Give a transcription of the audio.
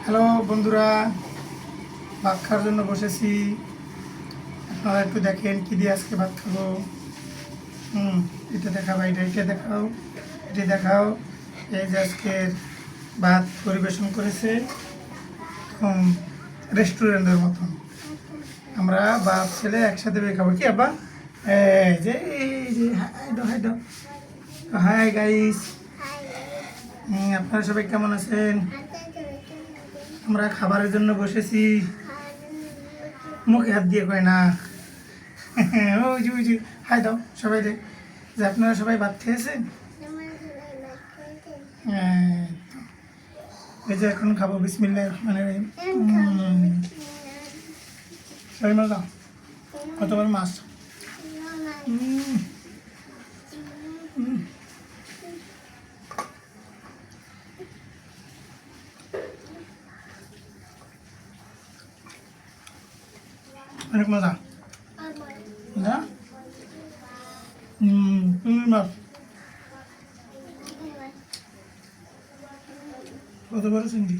Hello বন্ধুরা, ভাত খাওয়ার জন্য বসেছি। আপনারা একটু দেখেন কি দিয়ে আজকে ভাত খাবো। এটা দেখাও, এটা দেখাও, এটা দেখাও। এই যে আজকের ভাত পরিবেশন করেছে রেস্টুরেন্টের মতন। আমরা বাপ ছেলে একসাথে বের খাবো কি আব্বা? এই যে হাই গাইস, আপনারা সবাই কেমন আছেন? আমরা খাবারের জন্য বসেছি। মুখে হাত দিয়ে কয় না। ওই যে হাই দাও সবাই রে, যে আপনারা সবাই ভাত খেয়েছেন। এই যে এখন খাবো, বিসমিল্লাহির রহমানির রহিম। সবাই মাছ দাও, কতবার মাছ। অনেক মজা না? মাছ কত বড় চিংড়ি।